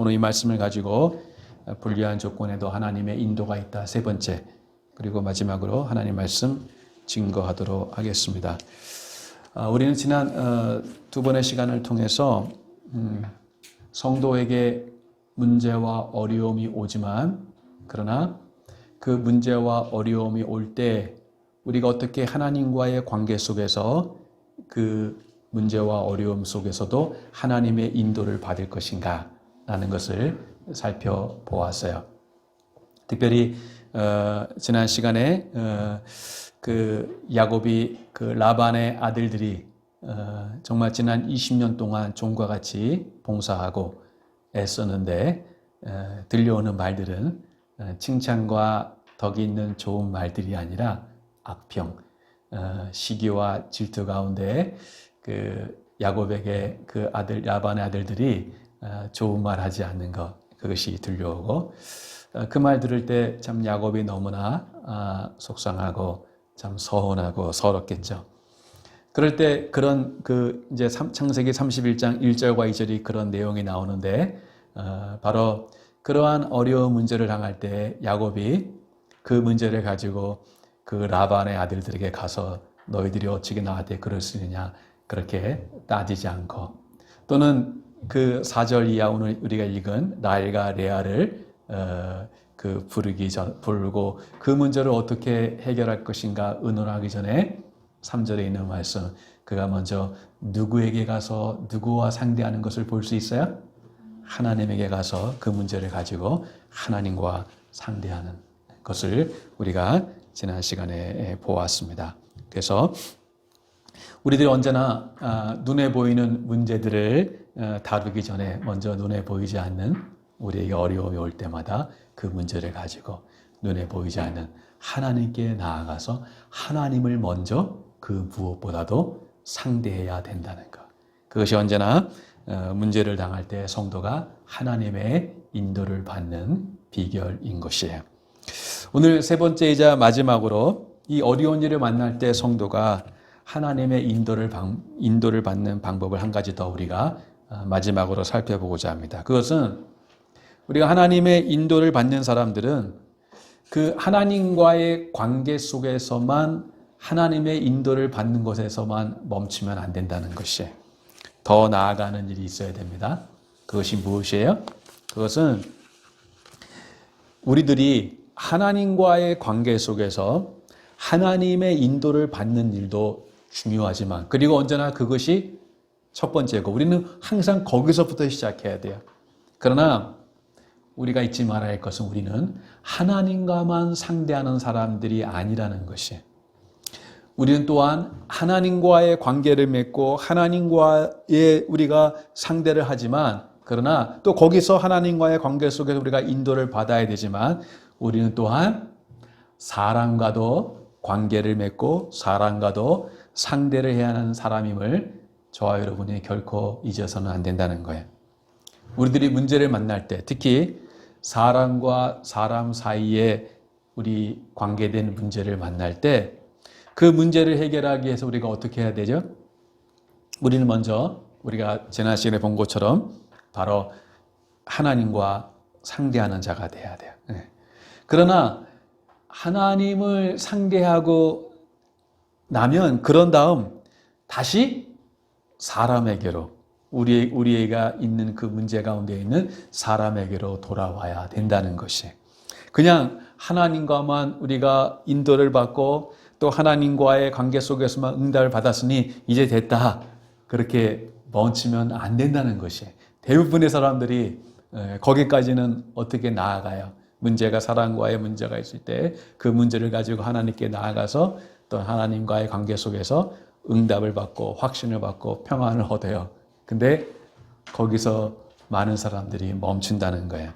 오늘 이 말씀을 가지고 불리한 조건에도 하나님의 인도가 있다. 세 번째. 그리고 마지막으로 하나님 말씀 증거하도록 하겠습니다. 우리는 지난 두 번의 시간을 통해서 성도에게 문제와 어려움이 오지만 그러나 그 문제와 어려움이 올 때 우리가 어떻게 하나님과의 관계 속에서 그 문제와 어려움 속에서도 하나님의 인도를 받을 것인가 라는 것을 살펴보았어요. 특별히 지난 시간에 그 야곱이 그 라반의 아들들이 정말 지난 20년 동안 종과 같이 봉사하고 애썼는데 들려오는 말들은 칭찬과 덕이 있는 좋은 말들이 아니라 악평, 시기와 질투 가운데 그 야곱에게 그 아들 라반의 아들들이 좋은 말 하지 않는 것, 그것이 들려오고 그 말 들을 때 참 야곱이 너무나 속상하고 참 서운하고 서럽겠죠. 그럴 때 그런 그 이제 창세기 31장 1절과 2절이 그런 내용이 나오는데 바로 그러한 어려운 문제를 당할 때 야곱이 그 문제를 가지고 그 라반의 아들들에게 가서 너희들이 어찌게 나한테 그럴 수 있느냐 그렇게 따지지 않고 또는 그 4절 이하 오늘 우리가 읽은 라헬과 레아를 부르고 그 문제를 어떻게 해결할 것인가 의논하기 전에 3절에 있는 말씀 그가 먼저 누구에게 가서 누구와 상대하는 것을 볼 수 있어요? 하나님에게 가서 그 문제를 가지고 하나님과 상대하는 것을 우리가 지난 시간에 보았습니다. 그래서 우리들이 언제나 눈에 보이는 문제들을 다루기 전에 먼저 눈에 보이지 않는 우리에게 어려움이 올 때마다 그 문제를 가지고 눈에 보이지 않는 하나님께 나아가서 하나님을 먼저 그 무엇보다도 상대해야 된다는 것. 그것이 언제나 문제를 당할 때 성도가 하나님의 인도를 받는 비결인 것이에요. 오늘 세 번째이자 마지막으로 이 어려운 일을 만날 때 성도가 하나님의 인도를 받는 방법을 한 가지 더 우리가 마지막으로 살펴보고자 합니다. 그것은 우리가 하나님의 인도를 받는 사람들은 그 하나님과의 관계 속에서만 하나님의 인도를 받는 것에서만 멈추면 안 된다는 것이에요. 더 나아가는 일이 있어야 됩니다. 그것이 무엇이에요? 그것은 우리들이 하나님과의 관계 속에서 하나님의 인도를 받는 일도 중요하지만 그리고 언제나 그것이 첫 번째고 우리는 항상 거기서부터 시작해야 돼요. 그러나 우리가 잊지 말아야 할 것은 우리는 하나님과만 상대하는 사람들이 아니라는 것이에요. 우리는 또한 하나님과의 관계를 맺고 하나님과의 우리가 상대를 하지만 그러나 또 거기서 하나님과의 관계 속에서 우리가 인도를 받아야 되지만 우리는 또한 사람과도 관계를 맺고 사람과도 상대를 해야 하는 사람임을 저와 여러분이 결코 잊어서는 안 된다는 거예요. 우리들이 문제를 만날 때 특히 사람과 사람 사이에 우리 관계된 문제를 만날 때 그 문제를 해결하기 위해서 우리가 어떻게 해야 되죠? 우리는 먼저 우리가 지난 시간에 본 것처럼 바로 하나님과 상대하는 자가 돼야 돼요. 그러나 하나님을 상대하고 나면 그런 다음 다시 사람에게로 우리가 있는 그 문제 가운데 있는 사람에게로 돌아와야 된다는 것이 그냥 하나님과만 우리가 인도를 받고 또 하나님과의 관계 속에서만 응답을 받았으니 이제 됐다 그렇게 멈추면 안 된다는 것이 대부분의 사람들이 거기까지는 어떻게 나아가요? 문제가 사람과의 문제가 있을 때 그 문제를 가지고 하나님께 나아가서 또 하나님과의 관계 속에서 응답을 받고 확신을 받고 평안을 얻어요. 근데 거기서 많은 사람들이 멈춘다는 거예요.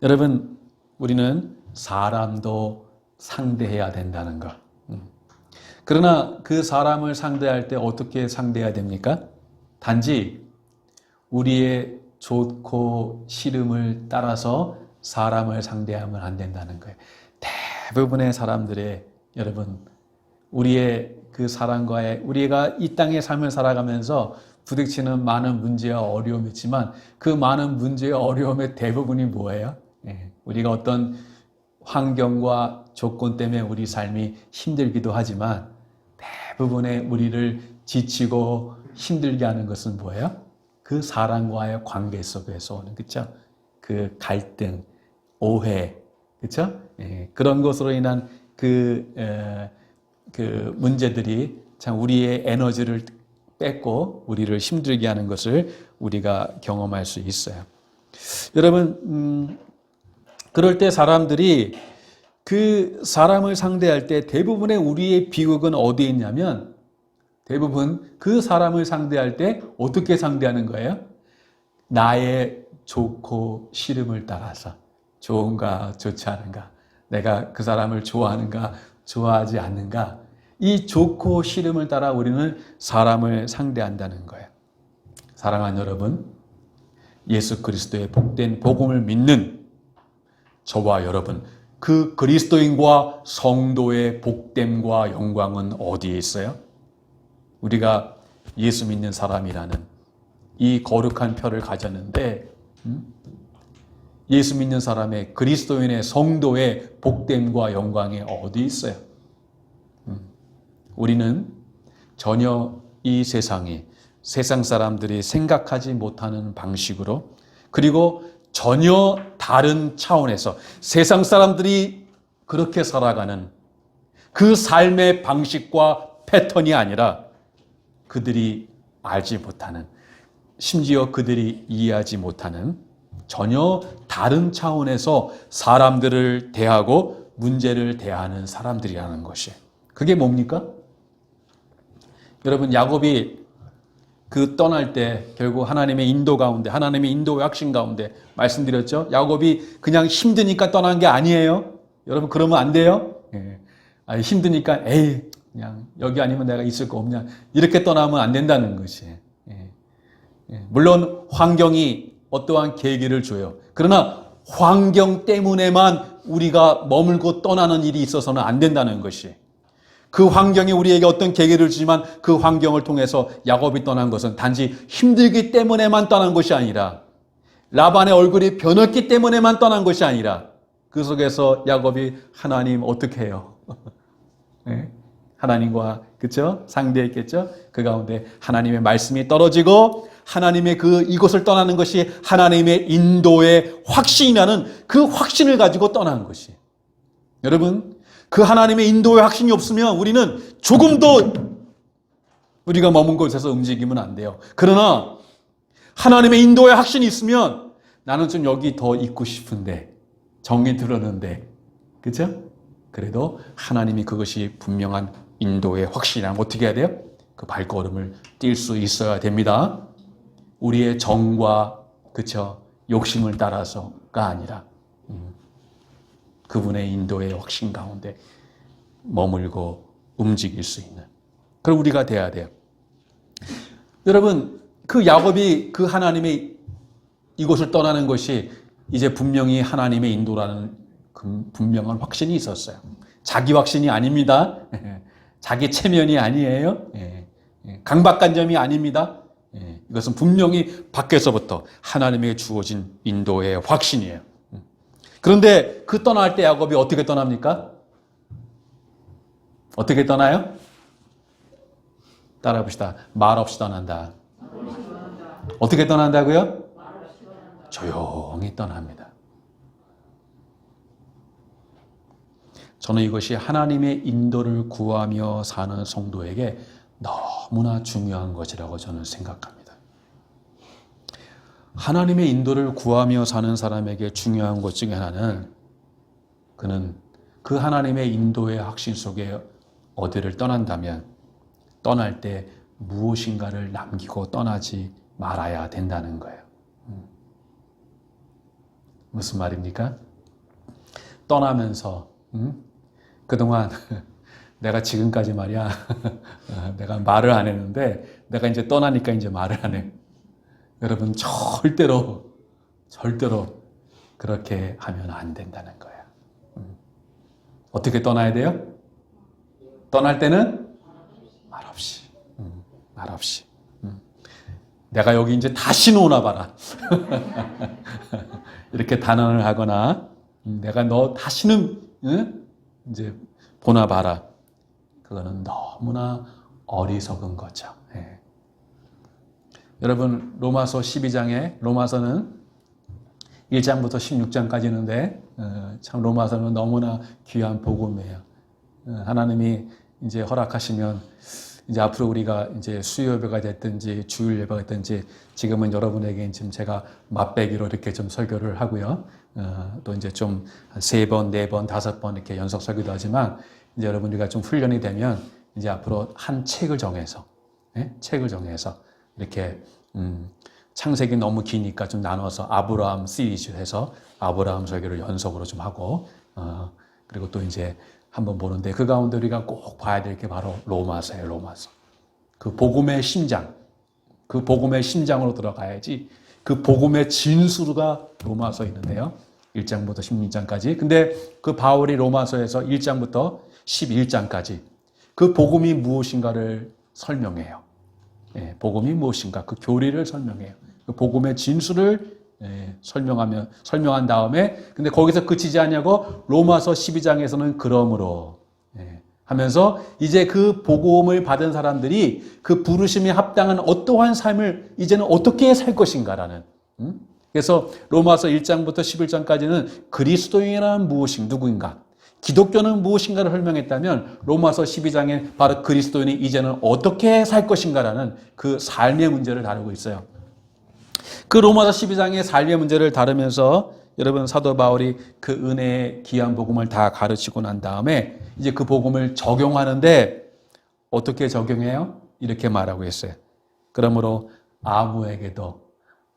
여러분, 우리는 사람도 상대해야 된다는 것. 그러나 그 사람을 상대할 때 어떻게 상대해야 됩니까? 단지 우리의 좋고 싫음을 따라서 사람을 상대하면 안 된다는 거예요. 대부분의 사람들의 여러분 우리의 그 사람과의 우리가 이 땅의 삶을 살아가면서 부딪히는 많은 문제와 어려움이 있지만 그 많은 문제와 어려움의 대부분이 뭐예요? 우리가 어떤 환경과 조건 때문에 우리 삶이 힘들기도 하지만 대부분의 우리를 지치고 힘들게 하는 것은 뭐예요? 그 사람과의 관계 속에서 오는, 그쵸? 그 갈등, 오해, 그쵸? 그런 것으로 인한 그 문제들이 참 우리의 에너지를 뺏고 우리를 힘들게 하는 것을 우리가 경험할 수 있어요. 여러분, 그럴 때 사람들이 그 사람을 상대할 때 대부분의 우리의 비극은 어디에 있냐면 대부분 그 사람을 상대할 때 어떻게 상대하는 거예요? 나의 좋고 싫음을 따라서 좋은가 좋지 않은가, 내가 그 사람을 좋아하는가 좋아하지 않는가, 이 좋고 싫음을 따라 우리는 사람을 상대한다는 거예요. 사랑하는 여러분, 예수 그리스도의 복된 복음을 믿는 저와 여러분, 그 그리스도인과 성도의 복됨과 영광은 어디에 있어요? 우리가 예수 믿는 사람이라는 이 거룩한 표를 가졌는데 예수 믿는 사람의 그리스도인의 성도의 복됨과 영광이 어디 있어요? 우리는 전혀 이 세상이 세상 사람들이 생각하지 못하는 방식으로, 그리고 전혀 다른 차원에서 세상 사람들이 그렇게 살아가는 그 삶의 방식과 패턴이 아니라 그들이 알지 못하는, 심지어 그들이 이해하지 못하는 전혀 다른 차원에서 사람들을 대하고 문제를 대하는 사람들이라는 것이, 그게 뭡니까? 여러분, 야곱이 그 떠날 때 결국 하나님의 인도 가운데, 하나님의 인도의 확신 가운데 말씀드렸죠. 야곱이 그냥 힘드니까 떠난 게 아니에요. 여러분, 그러면 안 돼요. 힘드니까 에이 그냥 여기 아니면 내가 있을 거 없냐, 이렇게 떠나면 안 된다는 것이. 물론 환경이 어떠한 계기를 줘요. 그러나 환경 때문에만 우리가 머물고 떠나는 일이 있어서는 안 된다는 것이. 그 환경이 우리에게 어떤 계기를 주지만 그 환경을 통해서 야곱이 떠난 것은 단지 힘들기 때문에만 떠난 것이 아니라, 라반의 얼굴이 변했기 때문에만 떠난 것이 아니라, 그 속에서 야곱이 하나님 어떻게 해요? 네? 하나님과 그쵸? 상대했겠죠? 그 가운데 하나님의 말씀이 떨어지고 하나님의 이곳을 떠나는 것이 하나님의 인도의 확신이라는 그 확신을 가지고 떠난 것이. 여러분, 그 하나님의 인도의 확신이 없으면 우리는 조금도 우리가 머문 곳에서 움직이면 안 돼요. 그러나 하나님의 인도의 확신이 있으면 나는 좀 여기 더 있고 싶은데, 정이 들었는데, 그렇죠? 그래도 하나님이 그것이 분명한 인도의 확신이라면 어떻게 해야 돼요? 그 발걸음을 뛸 수 있어야 됩니다. 우리의 정과 그렇죠? 욕심을 따라서가 아니라 그분의 인도의 확신 가운데 머물고 움직일 수 있는 그런 우리가 돼야 돼요. 여러분, 그 야곱이 그 하나님의 이곳을 떠나는 것이 이제 분명히 하나님의 인도라는 분명한 확신이 있었어요. 자기 확신이 아닙니다. 자기 체면이 아니에요. 강박관점이 아닙니다. 이것은 분명히 밖에서부터 하나님에게 주어진 인도의 확신이에요. 그런데 그 떠날 때 야곱이 어떻게 떠납니까? 어떻게 떠나요? 따라 봅시다. 말없이 떠난다. 어떻게 떠난다고요? 조용히 떠납니다. 저는 이것이 하나님의 인도를 구하며 사는 성도에게 너무나 중요한 것이라고 저는 생각합니다. 하나님의 인도를 구하며 사는 사람에게 중요한 것 중에 하나는 그는 그 하나님의 인도의 확신 속에 어디를 떠난다면 떠날 때 무엇인가를 남기고 떠나지 말아야 된다는 거예요. 무슨 말입니까? 떠나면서 그동안 내가 지금까지 말이야 내가 말을 안 했는데 내가 이제 떠나니까 이제 말을 안 해. 여러분, 절대로 그렇게 하면 안 된다는 거예요. 어떻게 떠나야 돼요? 떠날 때는 말 없이. 내가 여기 이제 다시는 오나 봐라. 이렇게 단언을 하거나 내가 너 다시는 이제 보나 봐라. 그거는 너무나 어리석은 거죠. 예. 여러분 로마서 12장에 로마서는 1장부터 16장까지 있는데 참 로마서는 너무나 귀한 복음이에요. 하나님이 이제 허락하시면 이제 앞으로 우리가 이제 수요 예배가 됐든지 주일 예배가 됐든지 지금은 여러분에게 지금 제가 맛배기로 이렇게 좀 설교를 하고요. 또 이제 좀 3번, 4번, 5번 이렇게 연속 설교도 하지만 이제 여러분 우리가 좀 훈련이 되면 이제 앞으로 한 책을 정해서 책을 정해서 이렇게 창세기 너무 기니까 좀 나눠서 아브라함 시리즈 해서 아브라함 설교를 연속으로 좀 하고 그리고 또 이제 한번 보는데 그 가운데 우리가 꼭 봐야 될 게 바로 로마서예요. 로마서. 그 복음의 심장. 그 복음의 심장으로 들어가야지 그 복음의 진수가 로마서에 있는데요. 1장부터 16장까지. 근데 그 바울이 로마서에서 1장부터 11장까지 그 복음이 무엇인가를 설명해요. 예, 복음이 무엇인가 그 교리를 설명해요. 그 복음의 진수를 설명한 다음에 근데 거기서 그치지 않냐고 로마서 12장에서는 그러므로 하면서 이제 그 복음을 받은 사람들이 그 부르심에 합당한 어떠한 삶을 이제는 어떻게 살 것인가라는 그래서 로마서 1장부터 11장까지는 그리스도인이란 누구인가 기독교는 무엇인가를 설명했다면 로마서 12장에 바로 그리스도인이 이제는 어떻게 살 것인가라는 그 삶의 문제를 다루고 있어요. 그 로마서 12장의 삶의 문제를 다루면서 여러분 사도 바울이 그 은혜의 귀한 복음을 다 가르치고 난 다음에 이제 그 복음을 적용하는데 어떻게 적용해요? 이렇게 말하고 있어요. 그러므로 아무에게도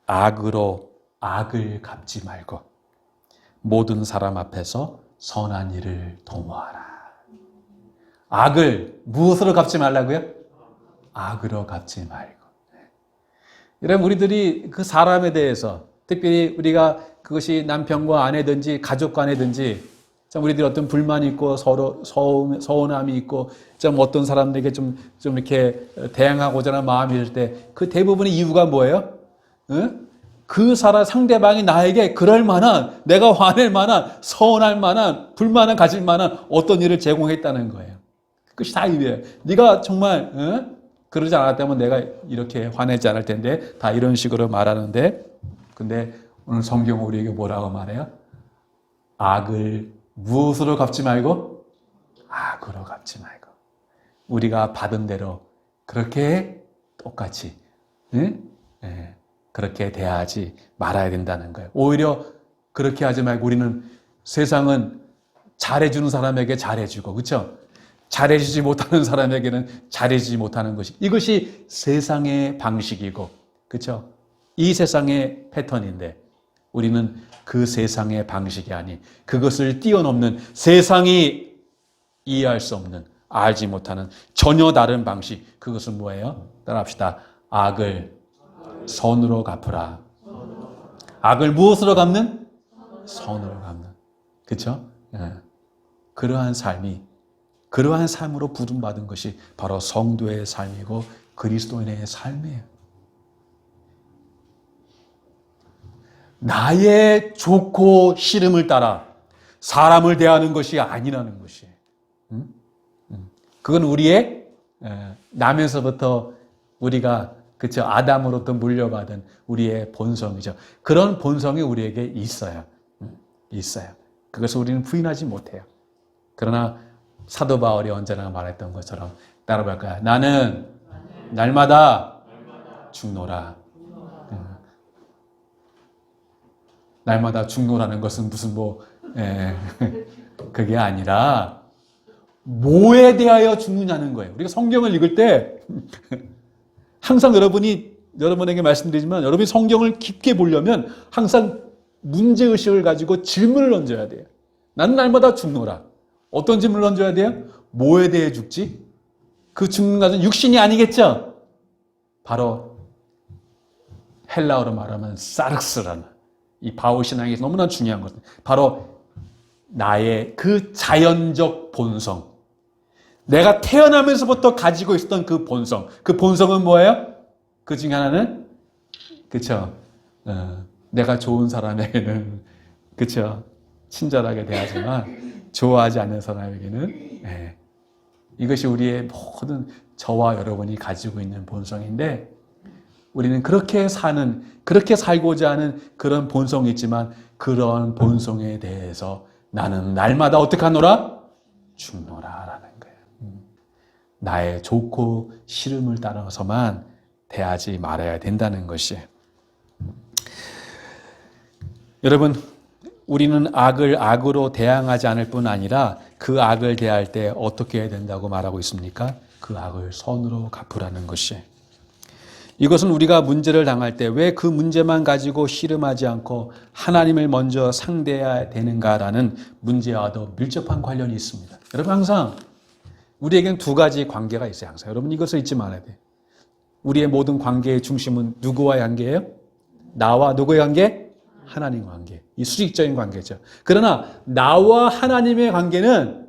악으로 악을 갚지 말고 모든 사람 앞에서 선한 일을 도모하라. 악을 무엇으로 갚지 말라고요? 악으로 갚지 말고. 여러분 우리들이 그 사람에 대해서 특별히 우리가 그것이 남편과 아내든지 가족 간에든지 참 우리들이 어떤 불만이 있고 서로 서운함이 있고 좀 어떤 사람들에게 좀 이렇게 대항하고자 하는 마음이 들 때 그 대부분의 이유가 뭐예요? 그 상대방이 나에게 그럴 만한 내가 화낼 만한 서운할 만한 불만을 가질 만한 어떤 일을 제공했다는 거예요. 그것이 다 이유예요. 네가 정말 그러지 않았다면 내가 이렇게 화내지 않을 텐데 다 이런 식으로 말하는데 근데 오늘 성경은 우리에게 뭐라고 말해요? 악을 무엇으로 갚지 말고 악으로 갚지 말고 우리가 받은 대로 그렇게 똑같이 그렇게 대하지 말아야 된다는 거예요. 오히려 그렇게 하지 말고 우리는 세상은 잘해주는 사람에게 잘해주고 그렇죠? 잘해주지 못하는 사람에게는 잘해주지 못하는 것이 이것이 세상의 방식이고 그렇죠? 이 세상의 패턴인데 우리는 그 세상의 방식이 아닌 그것을 뛰어넘는 세상이 이해할 수 없는 알지 못하는 전혀 다른 방식 그것은 뭐예요? 따라합시다. 악을 선으로 갚으라. 악을 무엇으로 갚는? 선으로 갚는. 그렇죠? 그러한 삶으로 부름받은 것이 바로 성도의 삶이고 그리스도인의 삶이에요. 나의 좋고 싫음을 따라 사람을 대하는 것이 아니라는 것이에요. 그건 우리의 나면서부터 우리가 그렇죠. 아담으로부터 물려받은 우리의 본성이죠. 그런 본성이 우리에게 있어요. 있어요. 그것을 우리는 부인하지 못해요. 그러나 사도 바울이 언제나 말했던 것처럼 따라볼까요? 나는 날마다 죽노라. 날마다 죽노라는 것은 무슨 그게 아니라 뭐에 대하여 죽느냐는 거예요. 우리가 성경을 읽을 때 항상 여러분에게 말씀드리지만 여러분이 성경을 깊게 보려면 항상 문제의식을 가지고 질문을 던져야 돼요. 나는 날마다 죽노라. 어떤 질문을 던져야 돼요? 뭐에 대해 죽지? 그 죽는 것은 육신이 아니겠죠? 바로 헬라어로 말하면 사르스라는 이 바울 신앙에서 너무나 중요한 것은 바로 나의 그 자연적 본성. 내가 태어나면서부터 가지고 있었던 그 본성. 그 본성은 뭐예요? 그 중에 하나는 그쵸? 내가 좋은 사람에게는, 그쵸? 친절하게 대하지만, 좋아하지 않는 사람에게는, 예. 이것이 우리의 모든 저와 여러분이 가지고 있는 본성인데, 우리는 그렇게 살고자 하는 그런 본성이 있지만, 그런 본성에 대해서 나는 날마다 어떻게 하노라? 죽노라 라는 거예요. 나의 좋고 싫음을 따라서만 대하지 말아야 된다는 것이. 여러분, 우리는 악을 악으로 대항하지 않을 뿐 아니라 그 악을 대할 때 어떻게 해야 된다고 말하고 있습니까? 그 악을 선으로 갚으라는 것이. 이것은 우리가 문제를 당할 때 왜 그 문제만 가지고 씨름하지 않고 하나님을 먼저 상대해야 되는가라는 문제와도 밀접한 관련이 있습니다. 여러분, 항상 우리에게는 두 가지 관계가 있어요. 항상 여러분, 이것을 잊지 말아야 돼요. 우리의 모든 관계의 중심은 누구와의 관계예요? 나와 누구의 관계? 하나님과 관계. 이 수직적인 관계죠. 그러나 나와 하나님의 관계는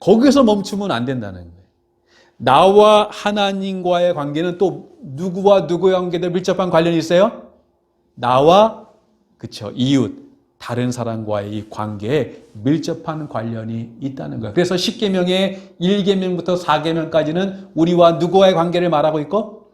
거기서 멈추면 안 된다는 거예요. 나와 하나님과의 관계는 또 누구와 누구의 관계도 밀접한 관련이 있어요? 나와, 그쵸, 이웃, 다른 사람과의 이 관계에 밀접한 관련이 있다는 거예요. 그래서 10계명의 1계명부터 4계명까지는 우리와 누구와의 관계를 말하고 있고,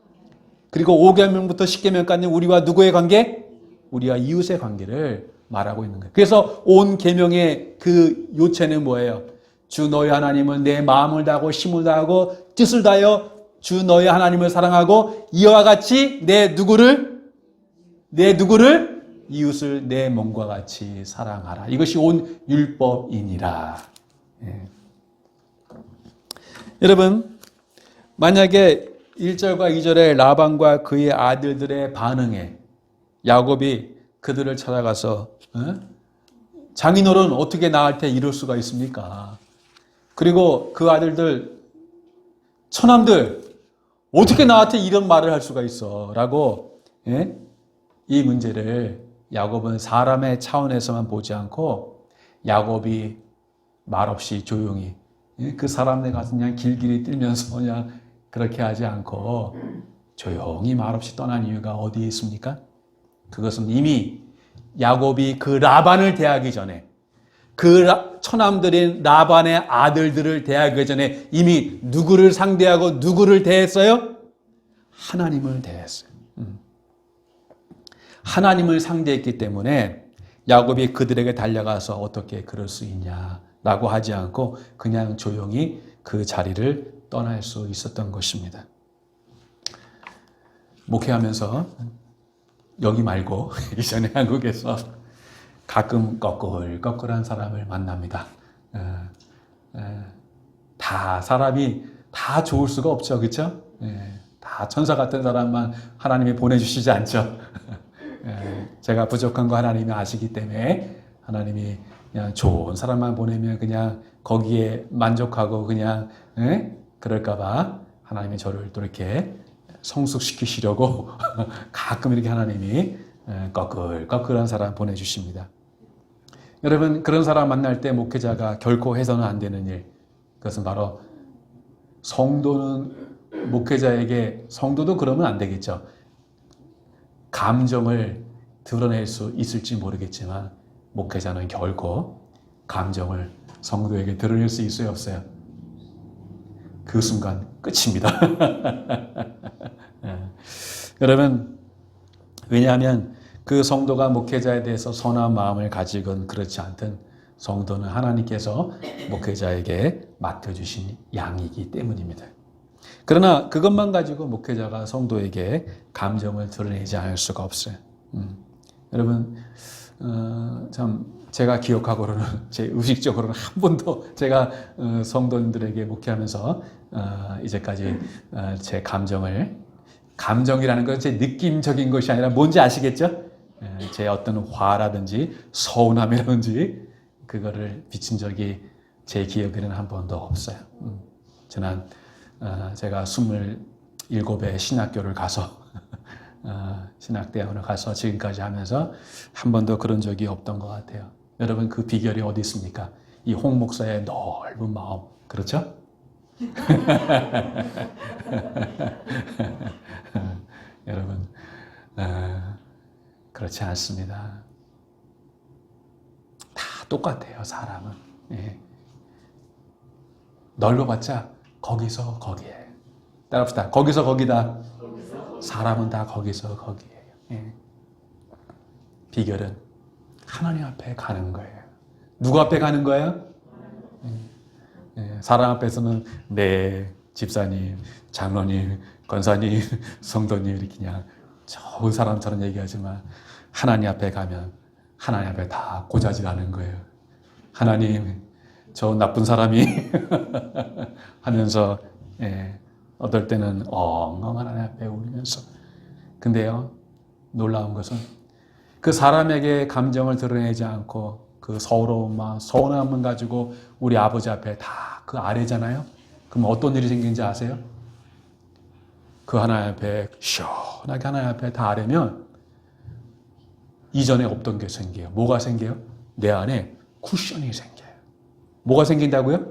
그리고 5계명부터 10계명까지는 우리와 누구의 관계? 우리와 이웃의 관계를 말하고 있는 거예요. 그래서 온 계명의 그 요체는 뭐예요? 주 너희 하나님은 내 마음을 다하고 힘을 다하고 뜻을 다하여 주 너희 하나님을 사랑하고 이와 같이 내 누구를 이웃을 내 몸과 같이 사랑하라. 이것이 온 율법이니라. 예. 여러분, 만약에 1절과 2절의 라반과 그의 아들들의 반응에 야곱이 그들을 찾아가서 장인어른 어떻게 나한테 이럴 수가 있습니까? 그리고 그 아들들 처남들 어떻게 나한테 이런 말을 할 수가 있어? 라고 이 문제를 야곱은 사람의 차원에서만 보지 않고 야곱이 말없이 조용히 그 사람네 가서 그냥 길길이 뛰면서 그냥 그렇게 하지 않고 조용히 말없이 떠난 이유가 어디에 있습니까? 그것은 이미 야곱이 그 라반을 대하기 전에 그 처남들인 라반의 아들들을 대하기 전에 이미 누구를 상대하고 누구를 대했어요? 하나님을 대했어요. 하나님을 상대했기 때문에 야곱이 그들에게 달려가서 어떻게 그럴 수 있냐라고 하지 않고 그냥 조용히 그 자리를 떠날 수 있었던 것입니다. 목회하면서 여기 말고 이전에 한국에서 가끔 꺼끌꺼끌한 사람을 만납니다. 다 사람이 다 좋을 수가 없죠, 그렇죠? 다 천사 같은 사람만 하나님이 보내주시지 않죠. 제가 부족한 거 하나님이 아시기 때문에 하나님이 그냥 좋은 사람만 보내면 그냥 거기에 만족하고 그냥 그럴까봐 하나님이 저를 또 이렇게 성숙시키시려고 가끔 이렇게 하나님이 꺼끌꺼끌한 사람 보내주십니다. 여러분, 그런 사람 만날 때 목회자가 결코 해서는 안 되는 일, 그것은 바로 성도는 목회자에게, 성도도 그러면 안 되겠죠. 감정을 드러낼 수 있을지 모르겠지만 목회자는 결코 감정을 성도에게 드러낼 수 있어요, 없어요? 그 순간 끝입니다. 여러분, 왜냐하면 그 성도가 목회자에 대해서 선한 마음을 가지건 그렇지 않든 성도는 하나님께서 목회자에게 맡겨주신 양이기 때문입니다. 그러나 그것만 가지고 목회자가 성도에게 감정을 드러내지 않을 수가 없어요. 여러분, 참 제가 기억하고는 제 의식적으로는 한 번도 제가 성도님들에게 목회하면서 이제까지 제 감정이라는 건 제 느낌적인 것이 아니라 뭔지 아시겠죠? 제 어떤 화라든지 서운함이라든지 그거를 비친 적이 제 기억에는 한 번도 없어요. 저는 제가 27에 신학교를 가서 신학대학원을 가서 지금까지 하면서 한 번도 그런 적이 없던 것 같아요. 여러분, 그 비결이 어디 있습니까? 이 홍 목사의 넓은 마음, 그렇죠? 여러분, 그렇지 않습니다. 다 똑같아요, 사람은. 예. 넓어봤자 거기서 거기에. 따라합시다. 거기서 거기다. 사람은 다 거기서 거기에요. 예. 비결은 하나님 앞에 가는 거예요. 누구 앞에 가는 거예요? 예. 사람 앞에서는 네, 집사님, 장로님, 권사님, 성도님 이렇게 그냥 좋은 사람처럼 얘기하지만 하나님 앞에 가면 하나님 앞에 다 고자질하는 거예요. 하나님, 저 나쁜 사람이 하면서 어떨 때는 엉엉 하나님 앞에 울면서. 근데요, 놀라운 것은 그 사람에게 감정을 드러내지 않고 그 서러움과 서운함을 가지고 우리 아버지 앞에 다 그 아래잖아요. 그럼 어떤 일이 생긴지 아세요? 그 하나님 앞에 시원하게 하나님 앞에 다 아래면 이전에 없던 게 생겨요. 뭐가 생겨요? 내 안에 쿠션이 생겨요. 뭐가 생긴다고요?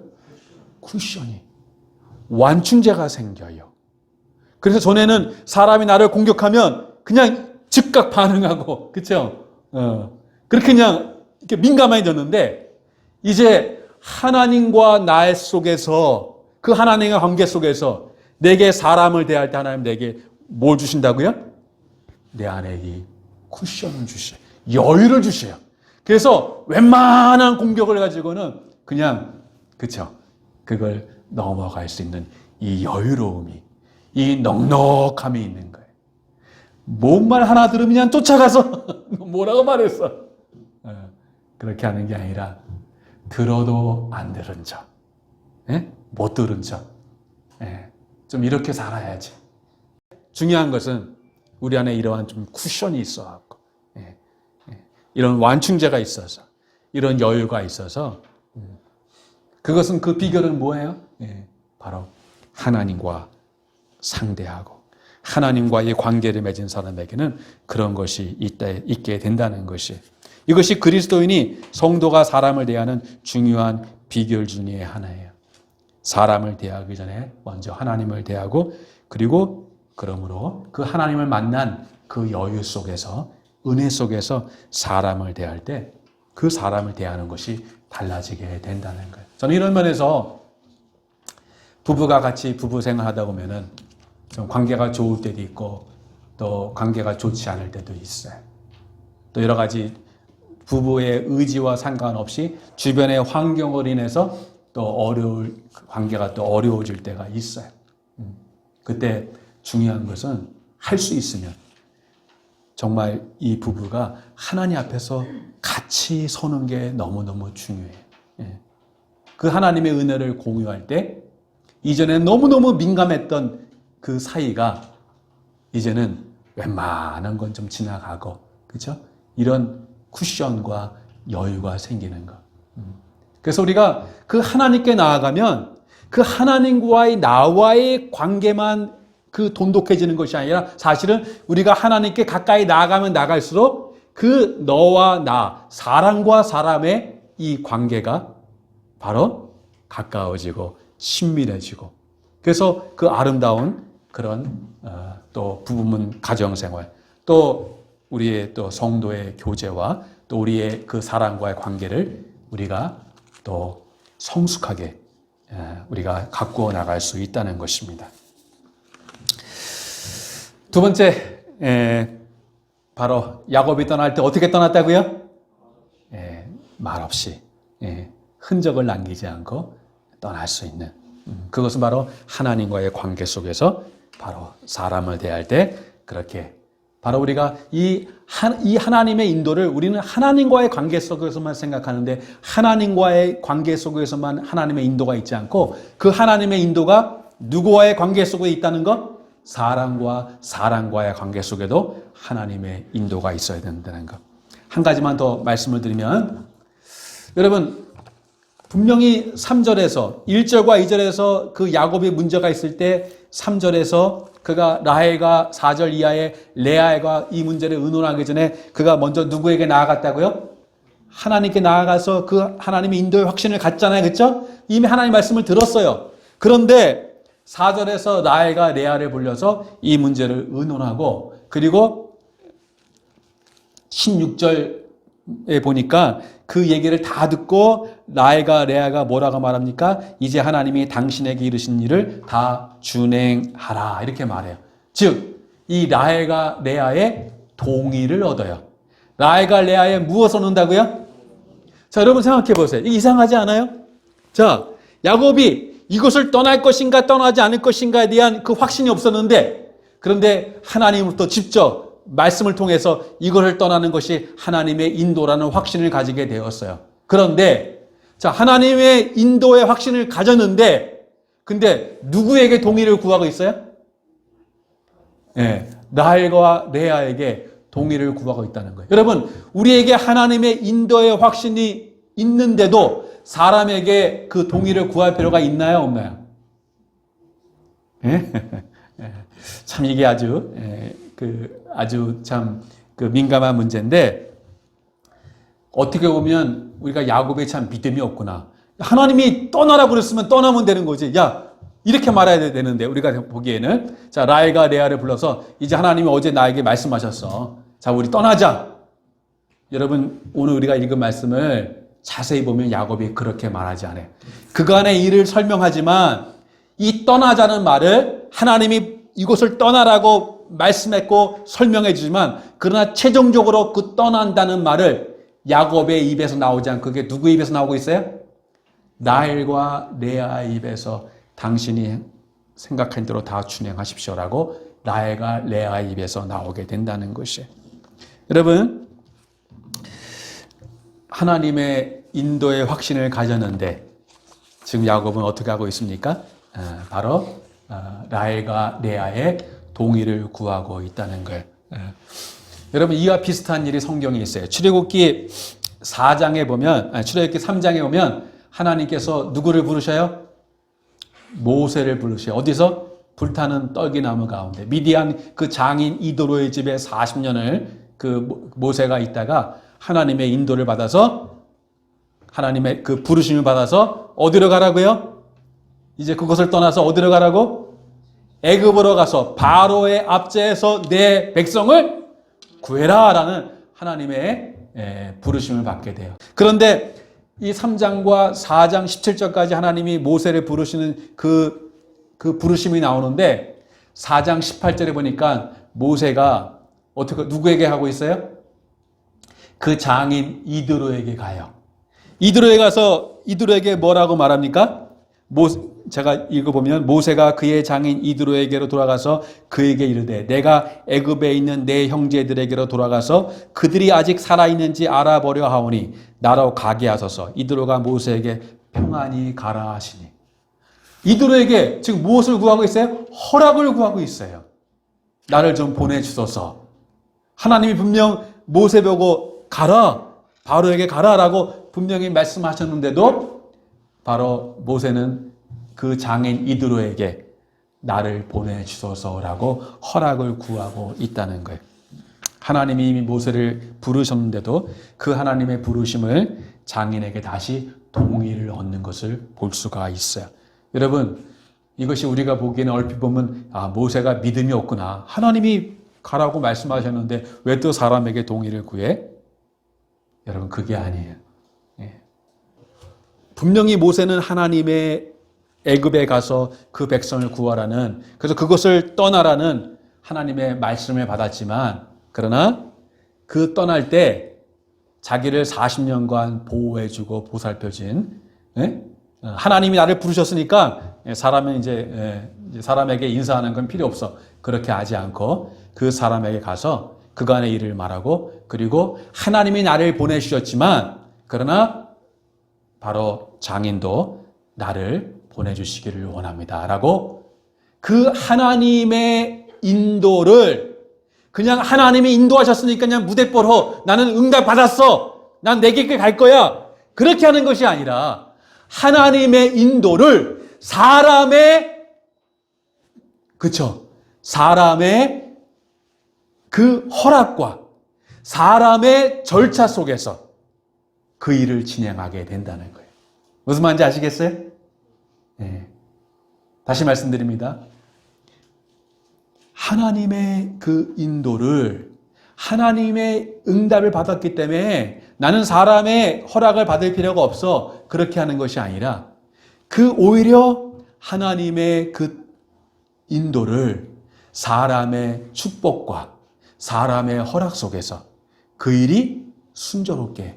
쿠션이. 완충제가 생겨요. 그래서 전에는 사람이 나를 공격하면 그냥 즉각 반응하고, 그렇죠? 그렇게 그냥 이렇게 민감해졌는데 이제 하나님과 나의 속에서 그 하나님의 관계 속에서 내게 사람을 대할 때 하나님 내게 뭘 주신다고요? 내 안에 이 쿠션을 주셔요. 여유를 주셔요. 그래서 웬만한 공격을 가지고는 그냥, 그쵸? 그걸 넘어갈 수 있는 이 여유로움이, 이 넉넉함이 있는 거예요. 뭔 말 하나 들으면 그냥 쫓아가서 뭐라고 말했어? 그렇게 하는 게 아니라 들어도 안 들은 척, 못 들은 척, 좀 이렇게 살아야지. 중요한 것은 우리 안에 이러한 좀 쿠션이 있어갖고, 이런 완충제가 있어서, 이런 여유가 있어서, 그것은 그 비결은 뭐예요? 바로 하나님과 상대하고 하나님과의 관계를 맺은 사람에게는 그런 것이 있게 된다는 것이, 이것이 그리스도인이 성도가 사람을 대하는 중요한 비결 중에 하나예요. 사람을 대하기 전에 먼저 하나님을 대하고, 그리고 그러므로 그 하나님을 만난 그 여유 속에서, 은혜 속에서 사람을 대할 때 그 사람을 대하는 것이 달라지게 된다는 거예요. 저는 이런 면에서 부부가 같이 부부 생활하다 보면은 좀 관계가 좋을 때도 있고 또 관계가 좋지 않을 때도 있어요. 또 여러 가지 부부의 의지와 상관없이 주변의 환경으로 인해서 또 관계가 또 어려워질 때가 있어요. 그때 중요한 것은 할 수 있으면 정말 이 부부가 하나님 앞에서 같이 서는 게 너무너무 중요해요. 그 하나님의 은혜를 공유할 때 이전에 너무너무 민감했던 그 사이가 이제는 웬만한 건 좀 지나가고, 그렇죠? 이런 쿠션과 여유가 생기는 것. 그래서 우리가 그 하나님께 나아가면 그 하나님과의 나와의 관계만 그 돈독해지는 것이 아니라 사실은 우리가 하나님께 가까이 나아가면 나갈수록 그 너와 나, 사람과 사람의 이 관계가 바로 가까워지고 친밀해지고, 그래서 그 아름다운 그런 또 부부문 가정생활, 또 우리의 또 성도의 교제와 또 우리의 그 사람과의 관계를 우리가 또 성숙하게 우리가 가꾸어 나갈 수 있다는 것입니다. 두 번째, 바로 야곱이 떠날 때 어떻게 떠났다고요? 말없이 흔적을 남기지 않고 떠날 수 있는, 그것은 바로 하나님과의 관계 속에서 바로 사람을 대할 때 그렇게 바로 우리가 이 하나님의 인도를 우리는 하나님과의 관계 속에서만 생각하는데, 하나님과의 관계 속에서만 하나님의 인도가 있지 않고 그 하나님의 인도가 누구와의 관계 속에 있다는 것? 사람과의 관계 속에도 하나님의 인도가 있어야 된다는 것. 한 가지만 더 말씀을 드리면, 여러분 분명히 3절에서 1절과 2절에서 그 야곱이 문제가 있을 때 3절에서 그가 라헬과 4절 이하의 레아가 이 문제를 의논하기 전에 그가 먼저 누구에게 나아갔다고요? 하나님께 나아가서 그 하나님의 인도의 확신을 갖잖아요. 그렇죠? 이미 하나님 말씀을 들었어요. 그런데 4절에서 라헬과 레아를 불러서 이 문제를 의논하고, 그리고 16절에 보니까 그 얘기를 다 듣고 라헬과 레아가 뭐라고 말합니까? 이제 하나님이 당신에게 이르신 일을 다 준행하라 이렇게 말해요. 즉 이 라헬과 레아의 동의를 얻어요. 라헬과 레아의 무엇을 얻는다고요? 자, 여러분 생각해 보세요. 이게 이상하지 않아요? 자, 야곱이 이곳을 떠날 것인가 떠나지 않을 것인가에 대한 그 확신이 없었는데, 그런데 하나님으로부터 직접 말씀을 통해서 이것을 떠나는 것이 하나님의 인도라는 확신을 가지게 되었어요. 그런데 자, 하나님의 인도의 확신을 가졌는데, 근데 누구에게 동의를 구하고 있어요? 예, 라헬과 레아에게 동의를 구하고 있다는 거예요. 여러분, 우리에게 하나님의 인도의 확신이 있는데도 사람에게 그 동의를 구할 필요가 있나요, 없나요? 예? 참 이게 아주 참 민감한 문제인데, 어떻게 보면 우리가 야곱에 참 믿음이 없구나. 하나님이 떠나라고 그랬으면 떠나면 되는 거지. 야, 이렇게 말해야 되는데 우리가 보기에는, 자, 라헬과 레아를 불러서 이제 하나님이 어제 나에게 말씀하셨어. 자, 우리 떠나자. 여러분, 오늘 우리가 읽은 말씀을 자세히 보면 야곱이 그렇게 말하지 않아요. 그간의 일을 설명하지만 이 떠나자는 말을 하나님이 이곳을 떠나라고 말씀했고 설명해 주지만, 그러나 최종적으로 그 떠난다는 말을 야곱의 입에서 나오지 않고 그게 누구 입에서 나오고 있어요? 라헬과 레아의 입에서 당신이 생각한 대로 다 준행하십시오라고 라헬과 레아의 입에서 나오게 된다는 것이에요. 여러분, 하나님의 인도의 확신을 가졌는데 지금 야곱은 어떻게 하고 있습니까? 바로 라헬과 레아의 동의를 구하고 있다는 거예요. 여러분, 이와 비슷한 일이 성경에 있어요. 출애굽기 4장에 보면, 출애굽기 3장에 보면 하나님께서 누구를 부르셔요? 모세를 부르셔요. 어디서? 불타는 떨기나무 가운데. 미디안 그 장인 이도로의 집에 40년을 그 모세가 있다가 하나님의 인도를 받아서, 하나님의 그 부르심을 받아서 어디로 가라고요? 이제 그것을 떠나서 어디로 가라고? 애굽으로 가서 바로의 압제에서 내 백성을 구해라 라는 하나님의 부르심을 받게 돼요. 그런데 이 3장과 4장 17절까지 하나님이 모세를 부르시는 그 부르심이 나오는데, 4장 18절에 보니까 모세가 누구에게 하고 있어요? 그 장인 이드로에게 가요. 이드로에 가서 이드로에게 뭐라고 말합니까? 제가 읽어보면 모세가 그의 장인 이드로에게로 돌아가서 그에게 이르되, 내가 애굽에 있는 내 형제들에게로 돌아가서 그들이 아직 살아있는지 알아보려 하오니 나로 가게 하소서. 이드로가 모세에게 평안히 가라 하시니. 이드로에게 지금 무엇을 구하고 있어요? 허락을 구하고 있어요. 나를 좀 보내주소서. 하나님이 분명 모세 보고 가라, 바로에게 가라라고 분명히 말씀하셨는데도 바로 모세는 그 장인 이드로에게 나를 보내주소서라고 허락을 구하고 있다는 거예요. 하나님이 이미 모세를 부르셨는데도 그 하나님의 부르심을 장인에게 다시 동의를 얻는 것을 볼 수가 있어요. 여러분, 이것이 우리가 보기에는 얼핏 보면 모세가 믿음이 없구나. 하나님이 가라고 말씀하셨는데 왜 또 사람에게 동의를 구해? 여러분, 그게 아니에요. 분명히 모세는 하나님의 애굽에 가서 그 백성을 구하라는, 그래서 그것을 떠나라는 하나님의 말씀을 받았지만, 그러나 그 떠날 때 자기를 40년간 보호해주고 보살펴진, 하나님이 나를 부르셨으니까 사람은 이제 사람에게 인사하는 건 필요 없어. 그렇게 하지 않고 그 사람에게 가서 그간의 일을 말하고, 그리고 하나님이 나를 보내주셨지만 그러나 바로 장인도 나를 보내주시기를 원합니다 라고 그 하나님의 인도를, 그냥 하나님이 인도하셨으니까 그냥 무대뽀로 나는 응답받았어, 난 내 길 갈 거야, 그렇게 하는 것이 아니라 하나님의 인도를 사람의 그 허락과 사람의 절차 속에서 그 일을 진행하게 된다는 거예요. 무슨 말인지 아시겠어요? 네. 다시 말씀드립니다. 하나님의 그 인도를 하나님의 응답을 받았기 때문에 나는 사람의 허락을 받을 필요가 없어. 그렇게 하는 것이 아니라 그 오히려 하나님의 그 인도를 사람의 축복과 사람의 허락 속에서 그 일이 순조롭게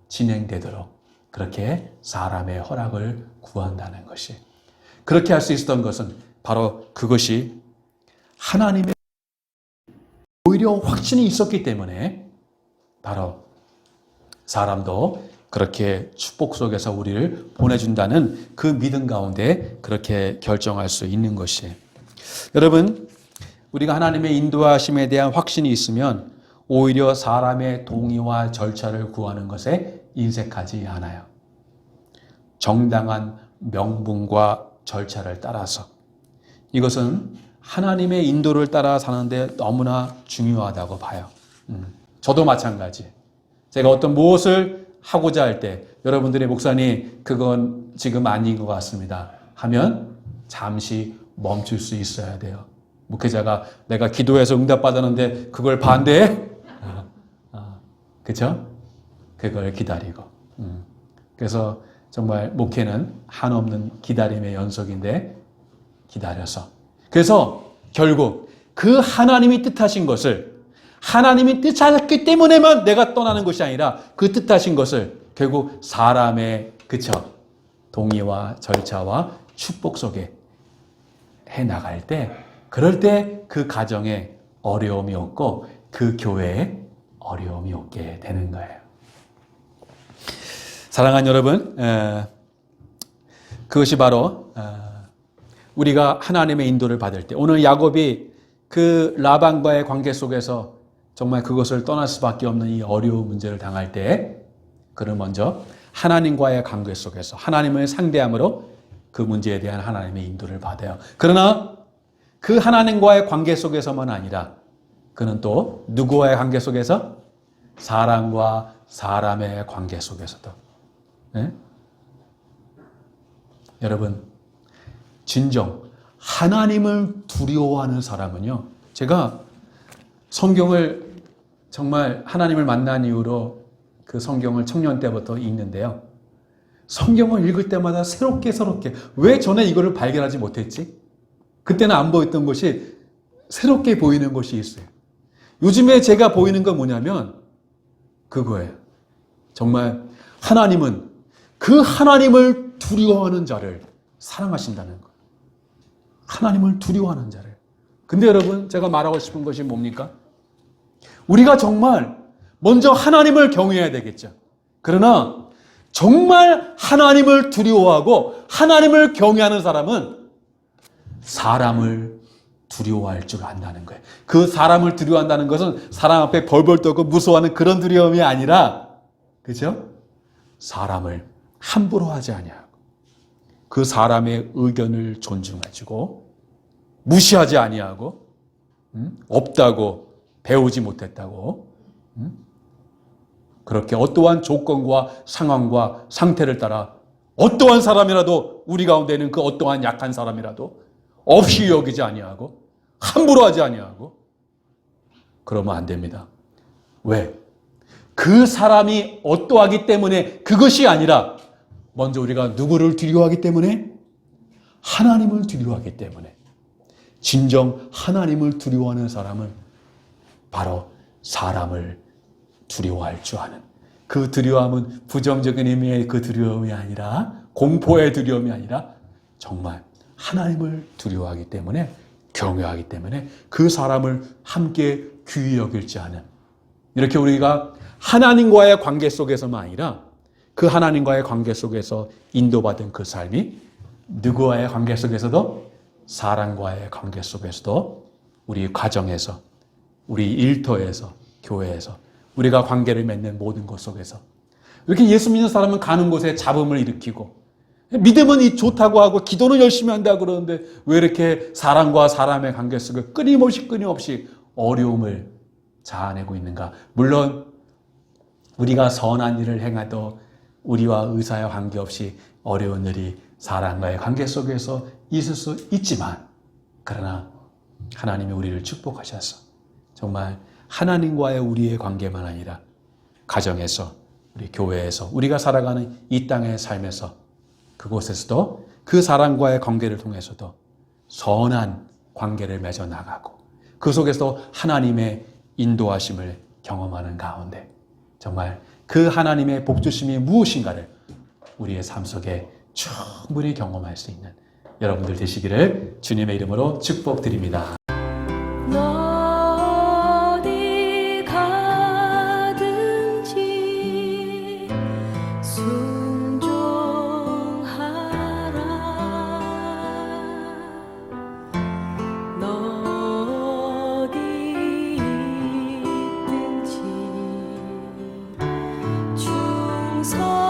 진행되도록 그렇게 사람의 허락을 구한다는 것이, 그렇게 할 수 있었던 것은 바로 그것이 하나님의 오히려 확신이 있었기 때문에 바로 사람도 그렇게 축복 속에서 우리를 보내준다는 그 믿음 가운데 그렇게 결정할 수 있는 것이, 여러분 우리가 하나님의 인도하심에 대한 확신이 있으면 오히려 사람의 동의와 절차를 구하는 것에 인색하지 않아요. 정당한 명분과 절차를 따라서, 이것은 하나님의 인도를 따라 사는데 너무나 중요하다고 봐요. 저도 마찬가지. 제가 어떤 무엇을 하고자 할 때 여러분들의 목사님 그건 지금 아닌 것 같습니다 하면 잠시 멈출 수 있어야 돼요. 목회자가 내가 기도해서 응답받았는데 그걸 반대해? 그렇죠? 그걸 기다리고. 그래서 정말 목회는 한없는 기다림의 연속인데 기다려서, 그래서 결국 그 하나님이 뜻하신 것을, 하나님이 뜻하셨기 때문에만 내가 떠나는 것이 아니라 그 뜻하신 것을 결국 사람의 그쵸 동의와 절차와 축복 속에 해나갈 때, 그럴 때 그 가정에 어려움이 없고 그 교회에 어려움이 없게 되는 거예요. 사랑하는 여러분, 그것이 바로 우리가 하나님의 인도를 받을 때, 오늘 야곱이 그 라반과의 관계 속에서 정말 그것을 떠날 수밖에 없는 이 어려운 문제를 당할 때 그는 먼저 하나님과의 관계 속에서 하나님을 상대함으로 그 문제에 대한 하나님의 인도를 받아요. 그러나 그 하나님과의 관계 속에서만 아니라 그는 또 누구와의 관계 속에서? 사람과 사람의 관계 속에서도. 네? 여러분, 진정 하나님을 두려워하는 사람은요, 제가 성경을 정말 하나님을 만난 이후로 그 성경을 청년 때부터 읽는데요, 성경을 읽을 때마다 새롭게 왜 전에 이거를 발견하지 못했지? 그때는 안 보였던 것이 새롭게 보이는 것이 있어요. 요즘에 제가 보이는 건 뭐냐면 그거예요. 정말 하나님은 그 하나님을 두려워하는 자를 사랑하신다는 것. 하나님을 두려워하는 자를. 근데 여러분, 제가 말하고 싶은 것이 뭡니까? 우리가 정말 먼저 하나님을 경외해야 되겠죠. 그러나 정말 하나님을 두려워하고 하나님을 경외하는 사람은 사람을 두려워할 줄 안다는 거예요. 그 사람을 두려워한다는 것은 사람 앞에 벌벌 떨고 무서워하는 그런 두려움이 아니라, 그죠? 사람을 함부로 하지 아니하고 그 사람의 의견을 존중해주고 무시하지 아니하고 없다고 배우지 못했다고 그렇게 어떠한 조건과 상황과 상태를 따라 어떠한 사람이라도, 우리 가운데 있는 그 어떠한 약한 사람이라도 없이 여기지 아니하고 함부로 하지 아니하고 그러면 안 됩니다. 왜? 그 사람이 어떠하기 때문에 그것이 아니라 먼저 우리가 누구를 두려워하기 때문에? 하나님을 두려워하기 때문에. 진정 하나님을 두려워하는 사람은 바로 사람을 두려워할 줄 아는, 그 두려움은 부정적인 의미의 그 두려움이 아니라, 공포의 두려움이 아니라 정말 하나님을 두려워하기 때문에, 경외하기 때문에 그 사람을 함께 귀히 여길 줄 아는, 이렇게 우리가 하나님과의 관계 속에서만 아니라 그 하나님과의 관계 속에서 인도받은 그 삶이 누구와의 관계 속에서도, 사람과의 관계 속에서도, 우리 가정에서, 우리 일터에서, 교회에서, 우리가 관계를 맺는 모든 곳 속에서, 이렇게 예수 믿는 사람은 가는 곳에 잡음을 일으키고, 믿음은 이 좋다고 하고 기도는 열심히 한다고 그러는데 왜 이렇게 사람과 사람의 관계 속에 끊임없이 어려움을 자아내고 있는가? 물론 우리가 선한 일을 행해도 우리와 의사와 관계없이 어려운 일이 사람과의 관계 속에서 있을 수 있지만, 그러나 하나님이 우리를 축복하셔서 정말 하나님과의 우리의 관계만 아니라 가정에서, 우리 교회에서, 우리가 살아가는 이 땅의 삶에서 그곳에서도 그 사람과의 관계를 통해서도 선한 관계를 맺어 나가고 그 속에서 하나님의 인도하심을 경험하는 가운데 정말 그 하나님의 복주심이 무엇인가를 우리의 삶 속에 충분히 경험할 수 있는 여러분들 되시기를 주님의 이름으로 축복드립니다. 어디 가든지 순종하라. 너 어디 있든지 충성